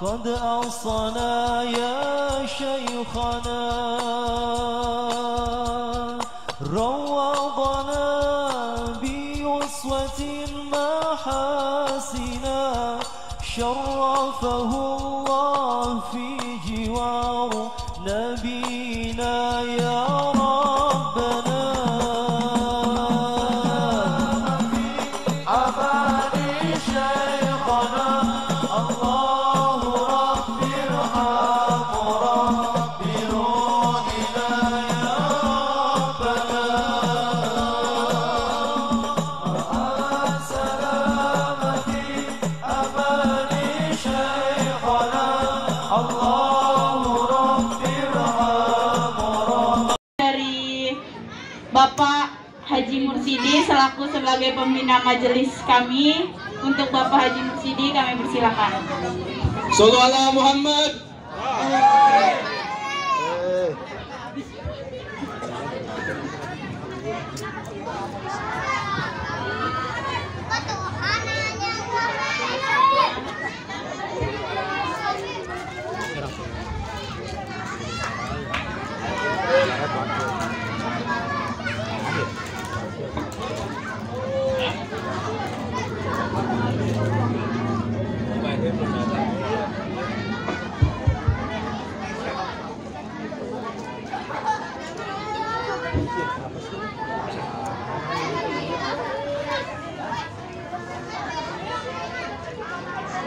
قد أوصنا يا شيخنا روضنا بأسوة محاسنا شرفه الله في جوار نبينا يا ربنا في أمان شيخنا الله رب ارحم ربي روحنا يا ربنا مع سلامة أمان شيخنا الله رب ارحم ربي. Dari Bapak Haji Mursidi selaku sebagai pembina majelis kami, untuk Bapak Haji Mursidi kami persilakan. Shallallahu ala Muhammad.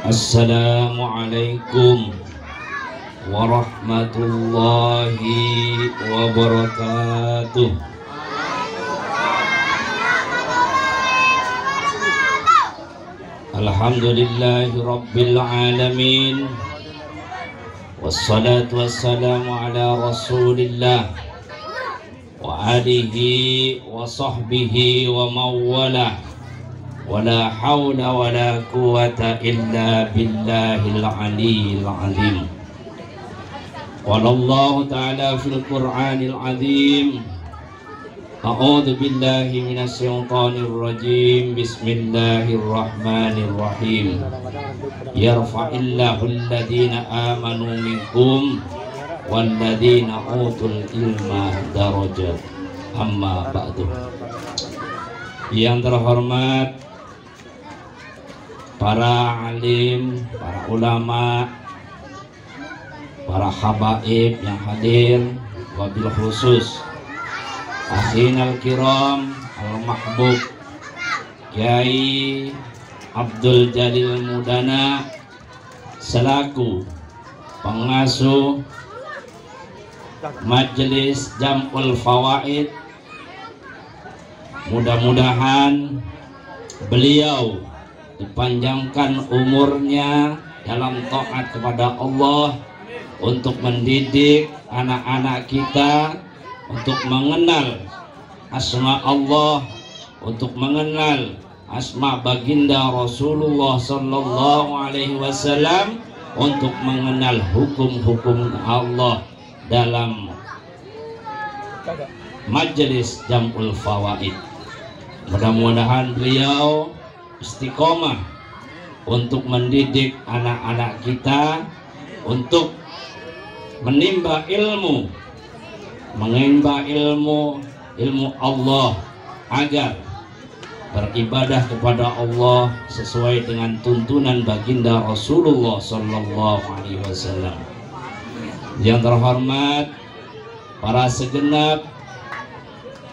Assalamualaikum warahmatullahi wabarakatuh. Alhamdulillahi rabbil alamin. Wassalatu wassalamu ala rasulillah wa alihi wa sahbihi wa mawala. Wala hawla wala quwata illa billahil aliyyil azim. Qala Allah ta'ala fil Qur'anil azim. A'udzu billahi minasy syaithanir rajim. Bismillahirrahmanirrahim. Yarfa'illahu alladhina amanu minkum walladhina utul ilma darajat. Amma ba'du. Yang terhormat para alim, para ulama, para habaib yang hadir, wabil khusus akhinal kiram al-mahbub Kiai Abdul Jalil Mudana selaku pengasuh Majelis Jam'ul Fawaid. Mudah-mudahan beliau dipanjangkan umurnya dalam taat kepada Allah untuk mendidik anak-anak kita untuk mengenal asma Allah, untuk mengenal asma baginda Rasulullah Sallallahu Alaihi Wasallam, untuk mengenal hukum-hukum Allah dalam Majelis Jam'ul Fawaid. Mudah-mudahan beliau istiqomah untuk mendidik anak-anak kita untuk menimba ilmu, ilmu Allah agar beribadah kepada Allah sesuai dengan tuntunan baginda Rasulullah Sallallahu Alaihi Wasallam. Yang terhormat para segenap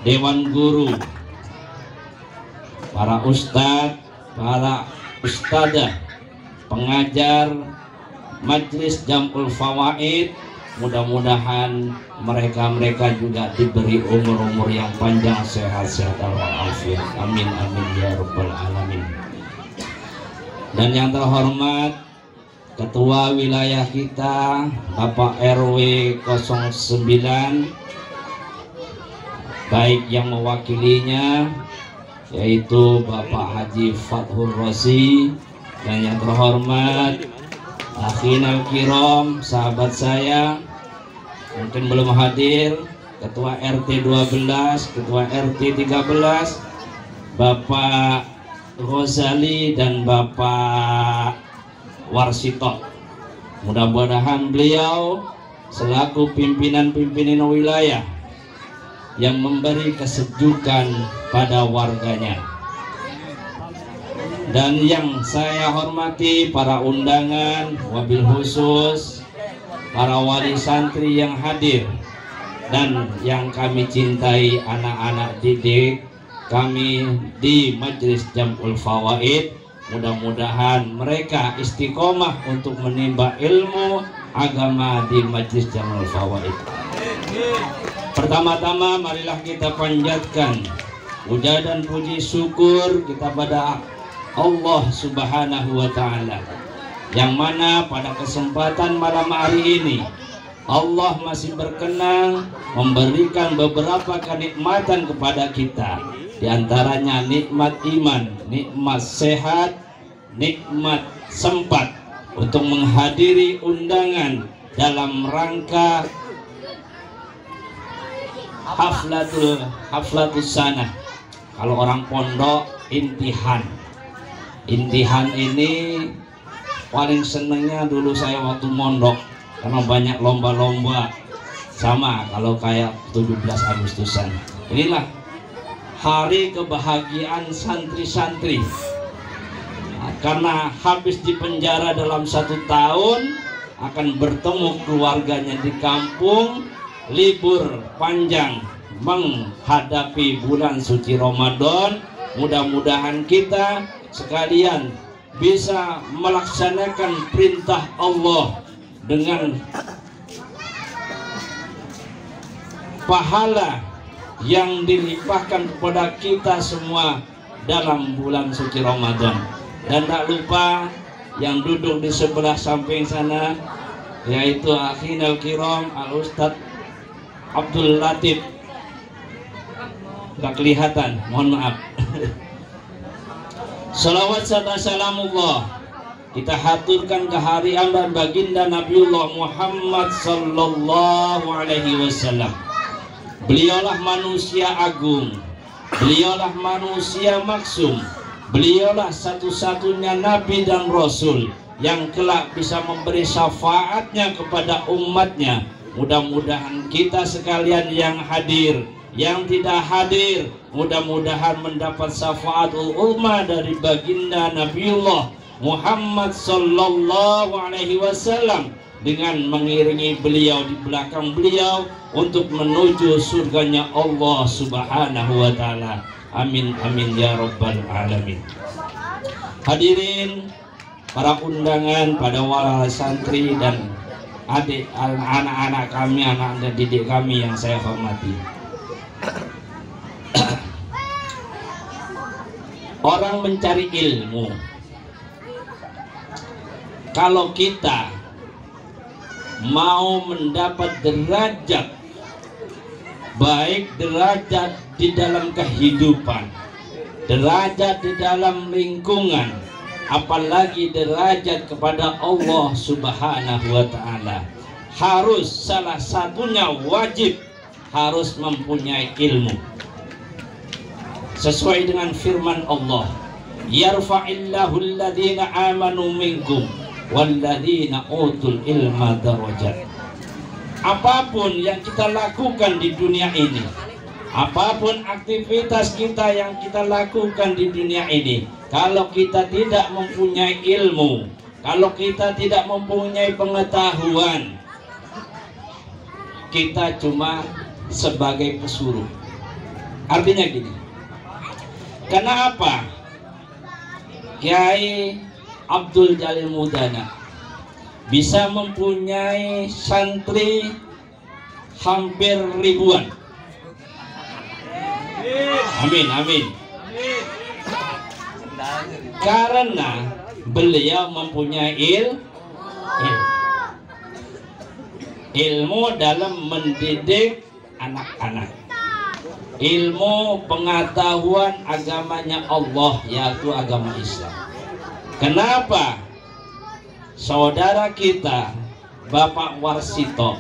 dewan guru, para ustadz, para ustadzah, pengajar Majelis Jam'ul Fawaid, mudah-mudahan mereka juga diberi umur yang panjang, sehat-sehat walafiat. Amin amin ya rabbal alamin. Dan yang terhormat Ketua wilayah kita Bapak RW 09, baik yang mewakilinya yaitu Bapak Haji Fathur Rosi, dan yang terhormat akhinal kiram, sahabat saya mungkin belum hadir, Ketua RT 12, Ketua RT 13, Bapak Ghazali dan Bapak Warsito. Mudah-mudahan beliau selaku pimpinan-pimpinan wilayah yang memberi kesejukan pada warganya. Dan yang saya hormati para undangan, wabil khusus para wali santri yang hadir, dan yang kami cintai anak-anak didik kami di Majelis Jam'ul Fawaid. Mudah-mudahan mereka istiqomah untuk menimba ilmu agama di Majelis Jam'ul Fawaid. Pertama-tama marilah kita panjatkan puja dan puji syukur kita pada Allah Subhanahu wa Ta'ala, yang mana pada kesempatan malam hari ini Allah masih berkenan memberikan beberapa kenikmatan kepada kita, di antaranya nikmat iman, nikmat sehat, nikmat sempat untuk menghadiri undangan dalam rangka haflatul sanah. Kalau orang pondok intihan ini paling senengnya dulu saya waktu mondok, karena banyak lomba-lomba, sama kalau kayak 17 Agustusan. Inilah hari kebahagiaan santri-santri, karena habis di penjara dalam 1 tahun akan bertemu keluarganya di kampung, libur panjang menghadapi bulan suci Ramadan. Mudah-mudahan kita sekalian bisa melaksanakan perintah Allah dengan pahala yang dilimpahkan kepada kita semua dalam bulan suci Ramadan. Dan tak lupa yang duduk di sebelah samping sana, yaitu akhinal kiram Al-Ustadz Abdul Latif. Gak kelihatan, mohon maaf. Salawat serta salamullah kita haturkan kehadiran baginda Nabiullah Muhammad sallallahu alaihi wasallam. Beliaulah manusia agung, beliaulah manusia maksum, beliaulah satu-satunya nabi dan rasul yang kelak bisa memberi syafaatnya kepada umatnya. Mudah-mudahan kita sekalian yang hadir, yang tidak hadir, mudah-mudahan mendapat syafaatul umma dari baginda Nabiullah Muhammad sallallahu alaihi wasallam, dengan mengiringi beliau di belakang beliau untuk menuju surganya Allah Subhanahu wa Ta'ala. Amin amin ya rabbal alamin. Hadirin para undangan, pada wali santri dan adik anak-anak kami, anak-anak didik kami yang saya hormati. Orang mencari ilmu, kalau kita mau mendapat derajat, baik derajat di dalam kehidupan, derajat di dalam lingkungan, apalagi derajat kepada Allah Subhanahu wa Ta'ala, harus salah satunya wajib harus mempunyai ilmu. Sesuai dengan firman Allah, yarfa'illahu alladhina amanu minkum walladhina utul ilma darajat. Apapun yang kita lakukan di dunia ini, apapun aktivitas kita yang kita lakukan di dunia ini, kalau kita tidak mempunyai ilmu, kalau kita tidak mempunyai pengetahuan, kita cuma sebagai pesuruh. Artinya gini, kenapa Kiai Abdul Jalil Mudana bisa mempunyai santri hampir ribuan? Amin amin. Karena beliau mempunyai ilmu dalam mendidik anak-anak, ilmu pengetahuan agamanya Allah, yaitu agama Islam. Kenapa saudara kita Bapak Warsito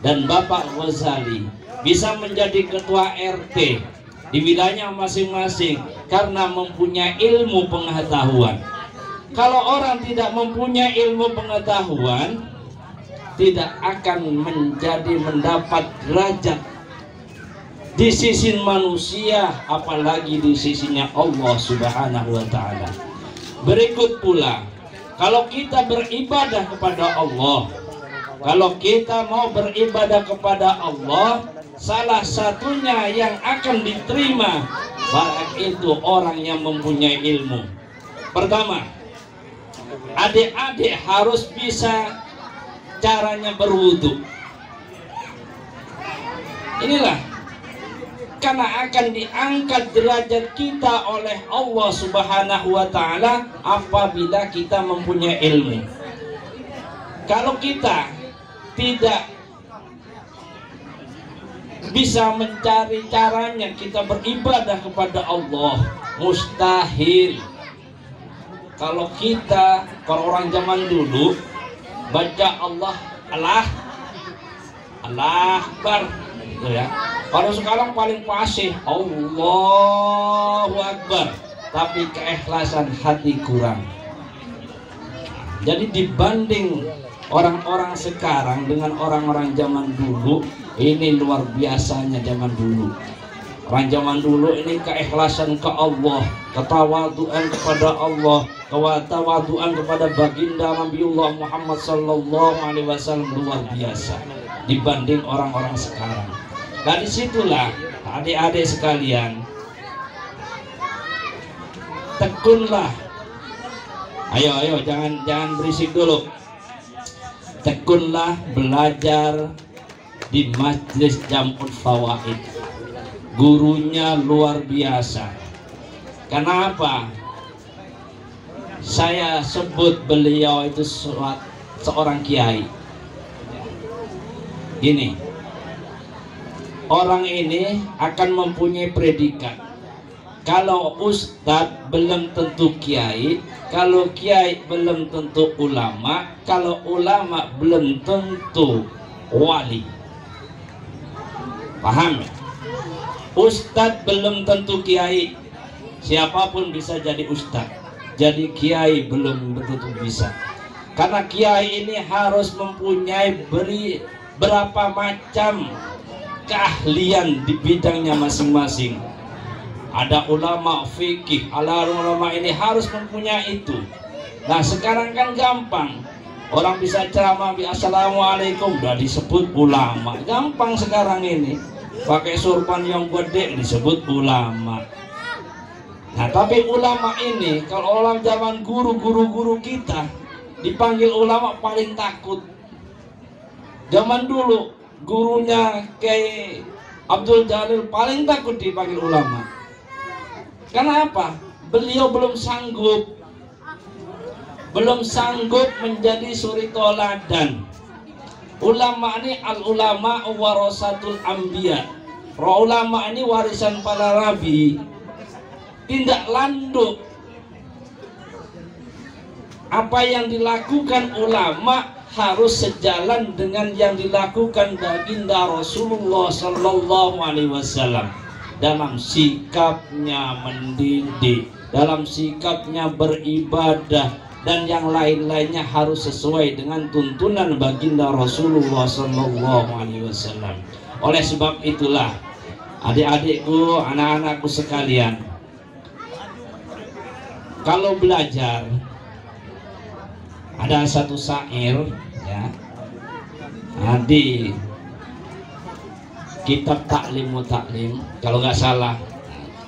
dan Bapak Ghazali bisa menjadi ketua RT di wilayahnya masing-masing? Karena mempunyai ilmu pengetahuan. Kalau orang tidak mempunyai ilmu pengetahuan, tidak akan mendapat derajat di sisi manusia, apalagi di sisinya Allah Subhanahu wa Ta'ala. Berikut pula, kalau kita beribadah kepada Allah, kalau kita mau beribadah kepada Allah, salah satunya yang akan diterima itu orang yang mempunyai ilmu. Pertama, adik-adik harus bisa caranya berwudu. Inilah karena akan diangkat derajat kita oleh Allah Subhanahu wa Ta'ala apabila kita mempunyai ilmu. Kalau kita tidak bisa mencari caranya kita beribadah kepada Allah, mustahil. Kalau orang zaman dulu baca Allah Akbar gitu ya. Kalau sekarang paling fasih Allahu Akbar, tapi keikhlasan hati kurang. Jadi dibanding orang-orang sekarang dengan orang-orang zaman dulu, ini luar biasanya zaman dulu. Orang zaman dulu ini keikhlasan ke Allah, ketawaduan kepada Allah, ketawaduan kepada baginda Nabiullah Muhammad sallallahu alaihi wasallam luar biasa dibanding orang-orang sekarang. Dari situlah adik-adik sekalian, tekunlah. Ayo jangan berisik dulu. Tekunlah belajar di Majelis Jam'ul Fawaid. Gurunya luar biasa. Kenapa saya sebut beliau itu seorang kiai? Gini, orang ini akan mempunyai predikat. Kalau ustadz belum tentu kiai, kalau kiai belum tentu ulama, kalau ulama belum tentu wali. Paham? Ustadz belum tentu kiai. Siapapun bisa jadi ustadz, jadi kiai belum tentu bisa. Karena kiai ini harus mempunyai berapa macam keahlian di bidangnya masing-masing. Ada ulama fikih, ulama ini harus mempunyai itu. Nah sekarang kan gampang, orang bisa ceramah assalamualaikum udah disebut ulama, gampang sekarang ini. Pakai surban yang gede disebut ulama. Nah tapi ulama ini, kalau orang zaman guru kita dipanggil ulama paling takut. Zaman dulu gurunya Kiai Abdul Jalil paling takut dipanggil ulama. Kenapa? Beliau belum sanggup menjadi suri toladan. Ulama ini al-ulama warasatul anbiya. Ulama ini warisan para nabi. Tindak landuk apa yang dilakukan ulama harus sejalan dengan yang dilakukan baginda Rasulullah sallallahu alaihi wasallam dalam sikapnya mendidik, dalam sikapnya beribadah, dan yang lain-lainnya harus sesuai dengan tuntunan baginda Rasulullah sallallahu alaihi wasallam. Oleh sebab itulah adik-adikku, anak-anakku sekalian, kalau belajar ada satu syair ya, di kitab Taklim kalau nggak salah,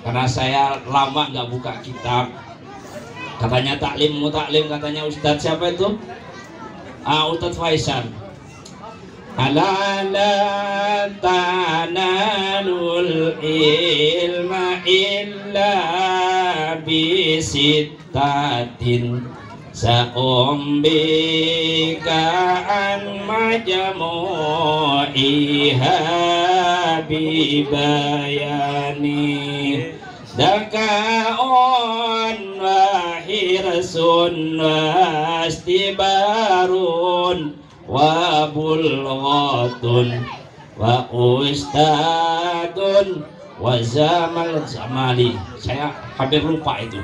karena saya lama nggak buka kitab. Katanya Taklim katanya Ustadz siapa itu? Ustadz Faisal. Ala la tanalul ilma illa bisittatin sa'umbika an majmu'iha bibayani daka'un wa hirsun wa istibarun wa bulghatun wa ustadun wa zamali. Saya hampir lupa itu.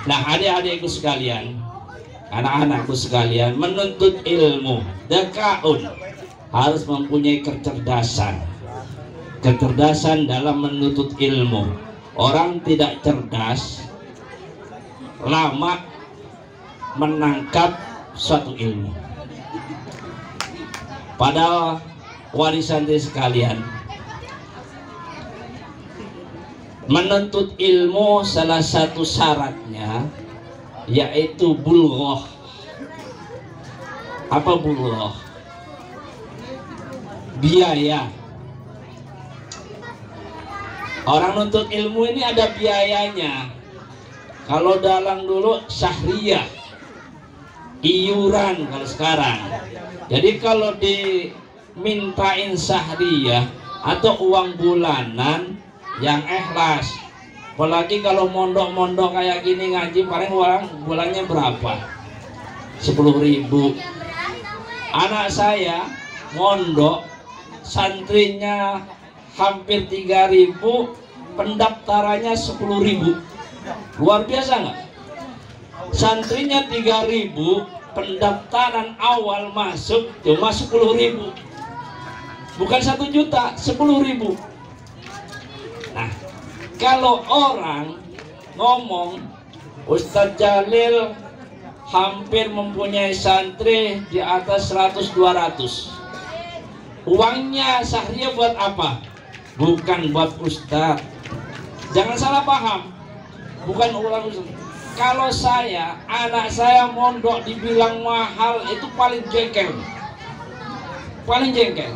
Nah adik-adikku sekalian, anak-anakku sekalian, menuntut ilmu, dakaun, harus mempunyai kecerdasan. Kecerdasan dalam menuntut ilmu. Orang tidak cerdas, lama menangkap suatu ilmu. Pada warisan sekalian, menuntut ilmu salah satu syaratnya yaitu bulghah. Apa bulghah? Biaya. Orang nuntut ilmu ini ada biayanya. Kalau dalam dulu syahriyah, iuran kalau sekarang. Jadi kalau dimintain syahriyah atau uang bulanan yang ikhlas. Apalagi kalau mondok-mondok kayak gini ngaji, paling orang bulannya berapa? 10.000. Anak saya mondok, santrinya hampir 3.000, pendaftarannya 10.000. Luar biasa nggak? Santrinya 3.000, pendaftaran awal masuk cuma 10.000. Bukan 1 juta, 10.000. Nah, kalau orang ngomong Ustadz Jalil hampir mempunyai santri di atas 100-200, uangnya syahriyah buat apa? Bukan buat Ustadz. Jangan salah paham, bukan uang Ustadz. Kalau saya, anak saya mondok dibilang mahal, itu paling jengkel. Paling jengkel.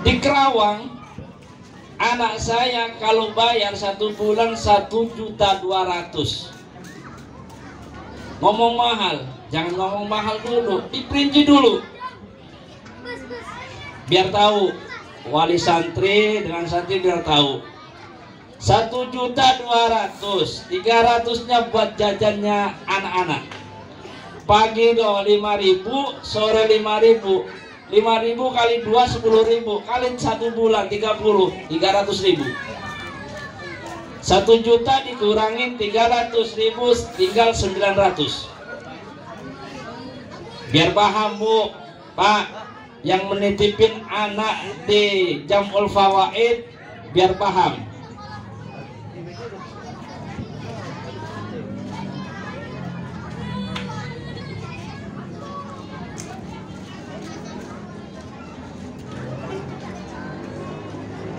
Di Kerawang, anak saya kalau bayar 1 bulan 1.200.000. Ngomong mahal, jangan ngomong mahal dulu, diperinci dulu. Biar tahu, wali santri dengan santri biar tahu. 1.200.000, 300-nya buat jajannya anak-anak. Pagi do 5.000, sore 5.000. 5.000 kali 2 10.000, kali 1 bulan 30, 300.000. 1 juta dikurangin 300.000, tinggal 900. Biar paham Bu, Pak, yang menitipin anak di Jamul Fawaid, biar paham.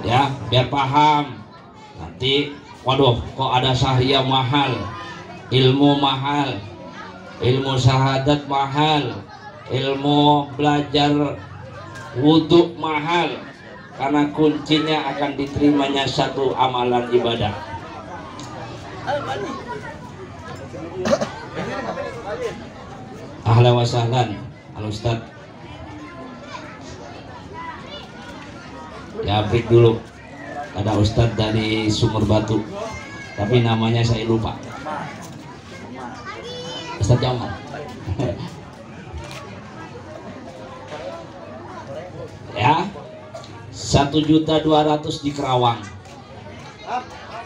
Ya, biar paham. Nanti, waduh, kok ada syahriyah mahal, ilmu mahal, ilmu syahadat mahal, ilmu belajar wudhu mahal, karena kuncinya akan diterimanya satu amalan ibadah. Ahlan wa sahlan, Al Ustadz. Ya, break dulu. Ada Ustadz dari Sumur Batu, tapi namanya saya lupa. Ustadz Jamal. Ya, 1.200.000 di Kerawang,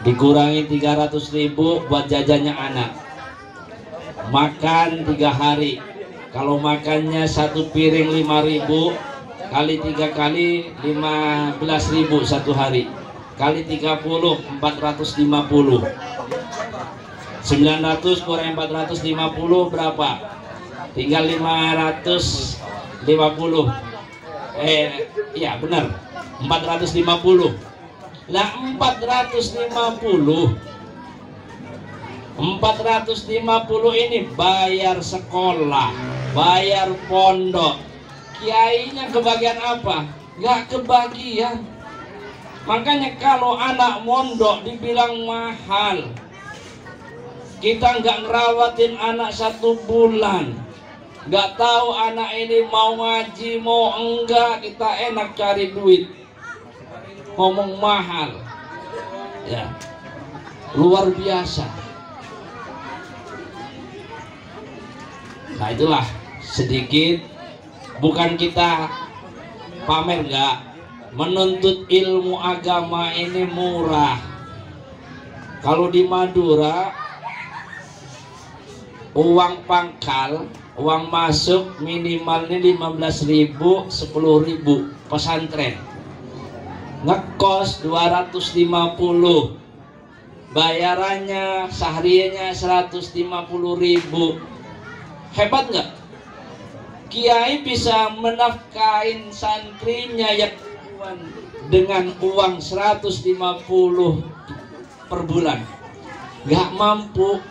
dikurangi 300.000 buat jajannya anak. Makan 3 hari. Kalau makannya 1 piring 5.000, kali 3 kali 15.000 1 hari, kali 30 450. 900 kurang 450 berapa? Tinggal 550. Iya benar, 450. Nah 450 ini bayar sekolah, bayar pondok. Kiainya kebagian apa? Gak kebagian. Makanya kalau anak mondok dibilang mahal, kita nggak ngerawatin anak 1 bulan, nggak tahu anak ini mau ngaji mau enggak, kita enak cari duit, ngomong mahal, ya luar biasa. Nah itulah sedikit. Bukan kita pamer, enggak. Menuntut ilmu agama ini murah. Kalau di Madura, uang pangkal, uang masuk minimalnya 15.000, 10.000 pesantren. Ngekos 250, bayarannya sehariannya 150.000. Hebat nggak? Kiai bisa menafkahin santrinya yang dengan uang 150 per bulan. Nggak mampu.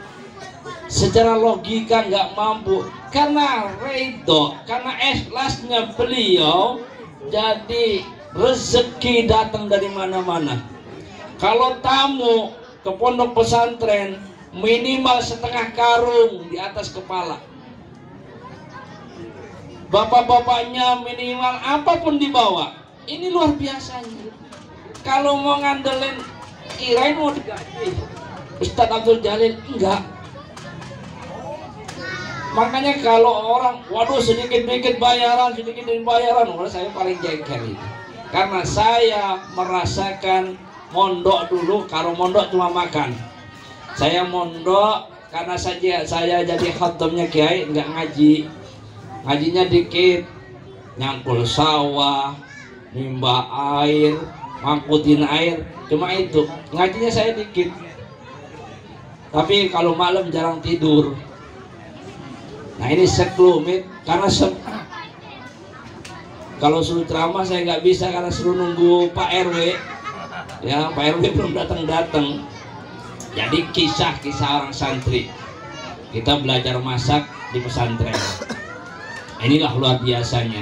Secara logika nggak mampu, karena ridho, karena ikhlasnya beliau, jadi rezeki datang dari mana-mana. Kalau tamu ke pondok pesantren minimal setengah karung di atas kepala, bapak-bapaknya minimal apapun dibawa. Ini luar biasanya. Kalau mau ngandelin, kirain mau digaji Ustadz Abdul Jalil, enggak. Makanya kalau orang, waduh sedikit-sedikit bayaran, orang saya paling jengkel itu. Karena saya merasakan mondok dulu, kalau mondok cuma makan. Saya mondok karena saya jadi khatamnya kiai, nggak ngaji. Ngajinya dikit, nyangkul sawah, nimba air, ngangkutin air, cuma itu. Ngajinya saya dikit. Tapi kalau malam jarang tidur. Nah ini sekelumit, karena kalau suruh ceramah saya nggak bisa karena suruh nunggu Pak RW. Ya, Pak RW belum datang. Jadi kisah-kisah orang santri. Kita belajar masak di pesantren. Inilah luar biasanya.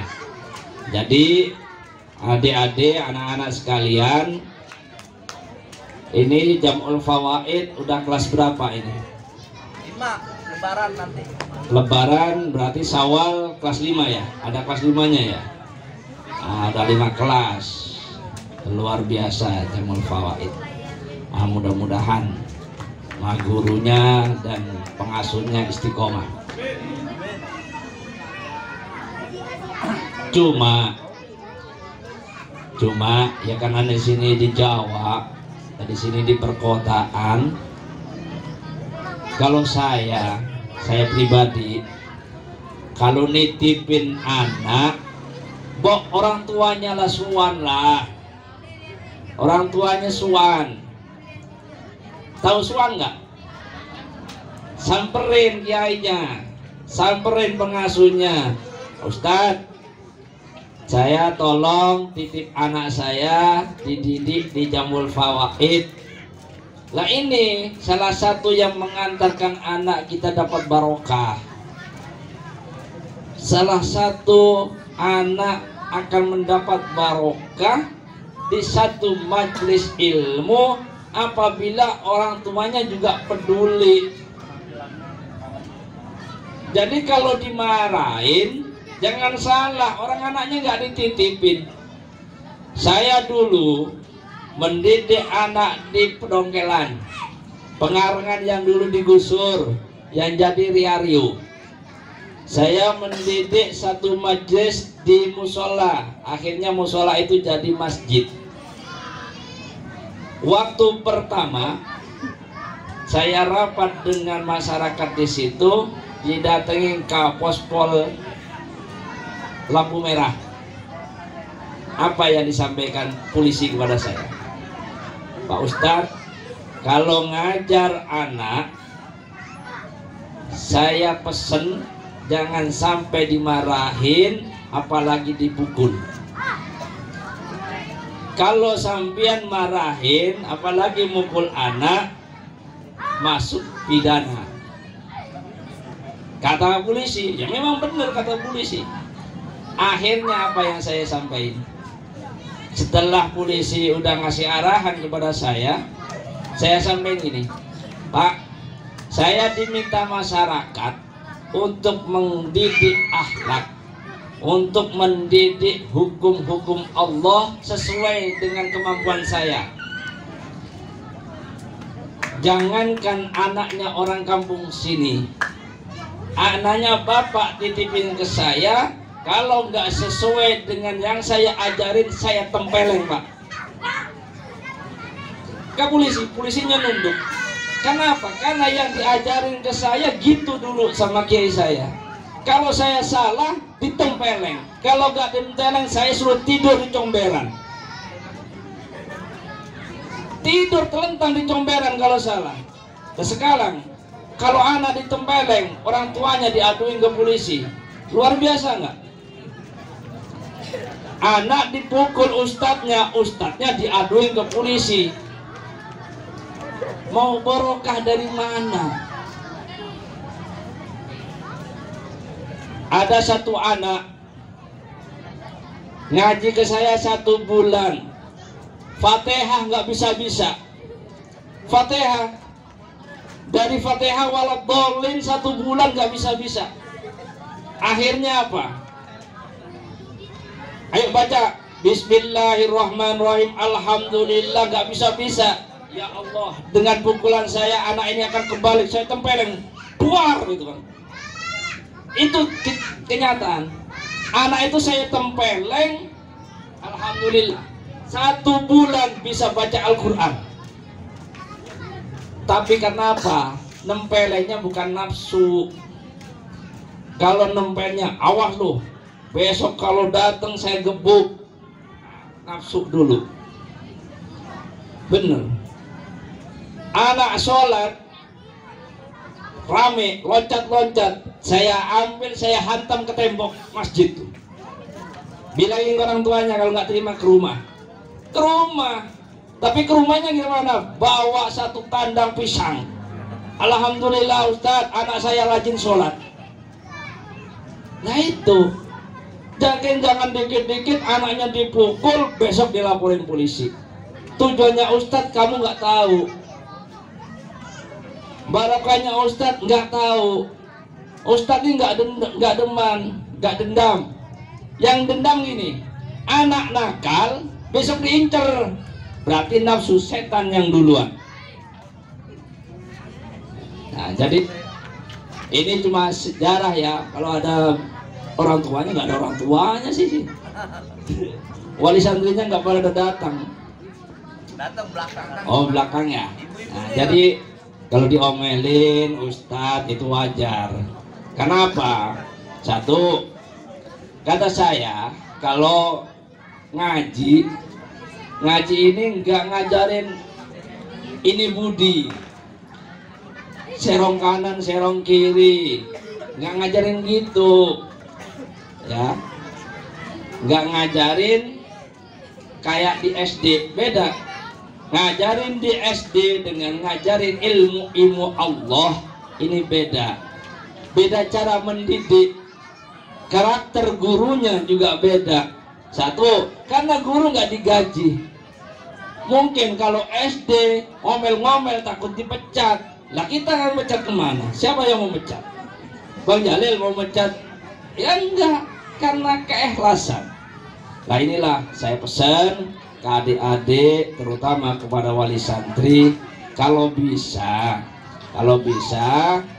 Jadi adik-adik, anak-anak sekalian, ini Jam'ul Fawaid udah kelas berapa ini? 5, Lebaran nanti. Lebaran berarti Syawal kelas 5 ya? Ada kelas 5-nya ya? Nah, ada 5 kelas. Luar biasa Jam'ul Fawaid. Nah, mudah-mudahan gurunya dan pengasuhnya istiqomah. Cuma ya karena di sini di Jawa, di sini di perkotaan. Kalau saya pribadi, kalau nitipin anak, orang tuanya lah suan lah. Orang tuanya suan. Tahu suan nggak? Samperin kiainya, samperin pengasuhnya. Ustadz, saya tolong titip anak saya dididik di Jam'ul Fawaid. Lah ini salah satu yang mengantarkan anak kita dapat barokah. Salah satu anak akan mendapat barokah di satu majelis ilmu apabila orang tuanya juga peduli. Jadi kalau dimarahin, jangan salah, orang anaknya nggak dititipin. Saya dulu mendidik anak di pedongkelan, pengarangan yang dulu digusur, yang jadi riario. Saya mendidik satu majelis di musola, akhirnya musola itu jadi masjid. Waktu pertama saya rapat dengan masyarakat di situ, didatengin ke Pospol lampu merah. Apa yang disampaikan polisi kepada saya? Pak Ustadz, kalau ngajar anak, saya pesen jangan sampai dimarahin, apalagi dipukul. Kalau sampean marahin, apalagi mukul anak, masuk pidana. Kata polisi, ya memang benar kata polisi. Akhirnya apa yang saya sampaikan? Setelah polisi udah ngasih arahan kepada saya sampaikan gini, Pak, saya diminta masyarakat untuk mendidik akhlak, untuk mendidik hukum-hukum Allah sesuai dengan kemampuan saya. Jangankan anaknya orang kampung sini, anaknya bapak titipin ke saya, kalau nggak sesuai dengan yang saya ajarin, saya tempelin, Pak. Ke polisinya nunduk. Kenapa? Karena yang diajarin ke saya gitu dulu sama kiai saya. Kalau saya salah ditempeleng, kalau gak ditempeleng saya suruh tidur di comberan. Tidur telentang di comberan kalau salah. Dan sekarang kalau anak ditempeleng, orang tuanya diaduin ke polisi. Luar biasa nggak? Anak dipukul ustadznya diaduin ke polisi. Mau barokah dari mana? Ada satu anak ngaji ke saya 1 bulan, Fatihah nggak bisa-bisa. Fatihah dari Fatihah waladhdallin 1 bulan nggak bisa-bisa. Akhirnya apa? Ayo baca Bismillahirrahmanirrahim. Alhamdulillah nggak bisa-bisa. Ya Allah, dengan pukulan saya anak ini akan kembali, saya tempeleng, buar gitu kan. Itu kenyataan. Anak itu saya tempeleng, alhamdulillah 1 bulan bisa baca Al-Quran. Tapi kenapa? Nempelengnya bukan nafsu. Kalau nempelnya, awas loh, besok kalau datang saya gebuk. Nafsu dulu. Bener. Anak sholat rame, loncat-loncat, saya ambil, saya hantam ke tembok masjid tuh. Bilangin orang tuanya kalau nggak terima ke rumah. Tapi ke rumahnya gimana? Bawa 1 tandang pisang. Alhamdulillah Ustadz, anak saya rajin sholat. Nah itu, jangan dikit-dikit anaknya dipukul, besok dilaporin polisi. Tujuannya Ustadz kamu nggak tahu. Barokahnya Ustadz nggak tahu. Ustadz ini nggak dendam. Yang dendam gini, anak nakal besok diincer, berarti nafsu setan yang duluan. Nah, jadi ini cuma sejarah ya. Kalau ada orang tuanya, nggak ada orang tuanya sih. Wali santrinya nggak pada datang. Datang belakangan. Oh belakang ya. Nah, jadi kalau diomelin Ustadz itu wajar. Kenapa? 1, kata saya, kalau ngaji ini nggak ngajarin ini budi, serong kanan serong kiri, nggak ngajarin gitu ya. Nggak ngajarin kayak di SD, beda. Ngajarin di SD dengan ngajarin ilmu Allah ini beda. Beda cara mendidik. Karakter gurunya juga beda. 1, karena guru nggak digaji. Mungkin kalau SD ngomel-ngomel takut dipecat. Lah kita kan mecat kemana? Siapa yang mau mecat? Bang Jalil mau mecat? Ya enggak, karena keikhlasan. Nah inilah saya pesan ke adik-adik, terutama kepada wali santri, kalau bisa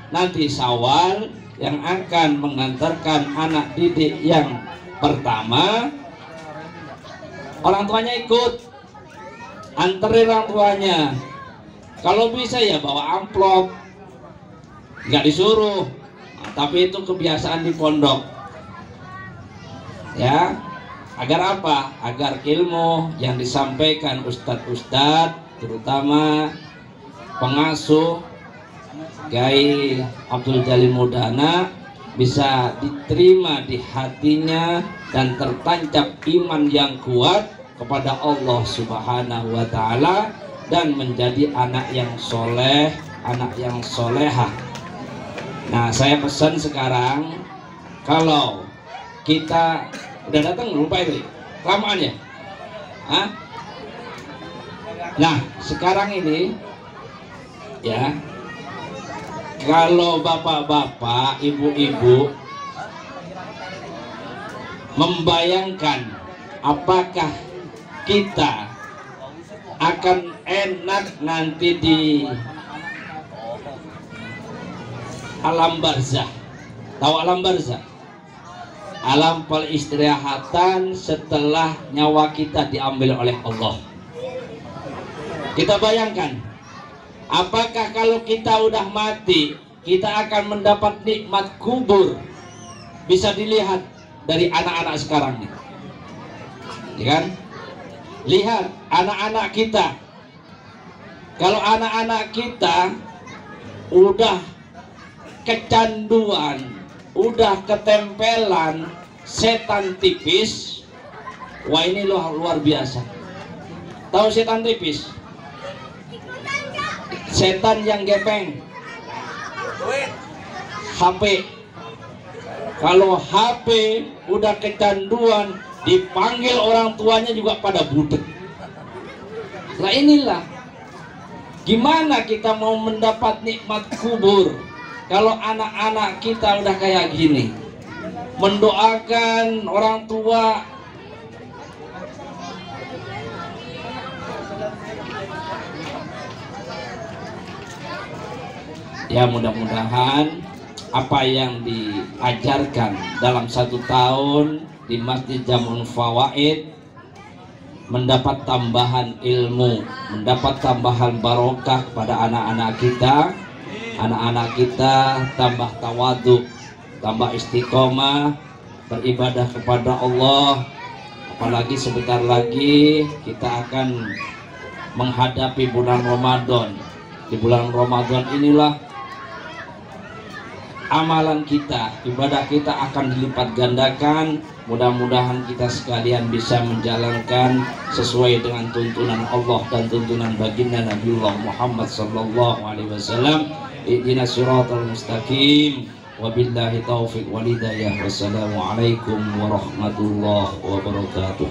nanti Syawal yang akan mengantarkan anak didik yang pertama, orang tuanya ikut, anterin orang tuanya. Kalau bisa ya bawa amplop, nggak disuruh, tapi itu kebiasaan di pondok ya. Agar apa? Agar ilmu yang disampaikan ustadz-ustadz, terutama pengasuh Kiai Abdul Jalil Mudana, bisa diterima di hatinya dan tertancap iman yang kuat kepada Allah Subhanahu wa Ta'ala, dan menjadi anak yang soleh, anak yang solehah. Nah, saya pesan sekarang, kalau kita udah datang lupa itu kelamaan ya. Hah? Nah sekarang ini ya, kalau bapak-bapak, ibu-ibu membayangkan apakah kita akan enak nanti di alam barzah. Tahu alam barzah? Alam peristirahatan setelah nyawa kita diambil oleh Allah. Kita bayangkan Apakah kalau kita udah mati, kita akan mendapat nikmat kubur? Bisa dilihat dari anak-anak sekarang nih, ya kan? Lihat anak-anak kita. Kalau anak-anak kita udah kecanduan, udah ketempelan setan tipis, wah ini luar biasa. Tahu setan tipis? Setan yang gepeng. HP. Kalau HP udah kecanduan, dipanggil orang tuanya juga pada budek. Nah inilah, gimana kita mau mendapat nikmat kubur kalau anak-anak kita udah kayak gini, mendoakan orang tua. Ya mudah-mudahan apa yang diajarkan dalam 1 tahun di Masjid Jam'ul Fawaid mendapat tambahan ilmu, mendapat tambahan barokah pada anak-anak kita. Anak-anak kita tambah tawadhu, tambah istiqomah, beribadah kepada Allah. Apalagi sebentar lagi kita akan menghadapi bulan Ramadan. Di bulan Ramadan inilah amalan kita, ibadah kita akan dilipat gandakan. Mudah-mudahan kita sekalian bisa menjalankan sesuai dengan tuntunan Allah dan tuntunan baginda Nabiullah Muhammad sallallahu alaihi wasallam. Ihdinas siratal mustaqim. Wabillahi taufiq wal hidayah. Wassalamualaikum warahmatullahi wabarakatuh.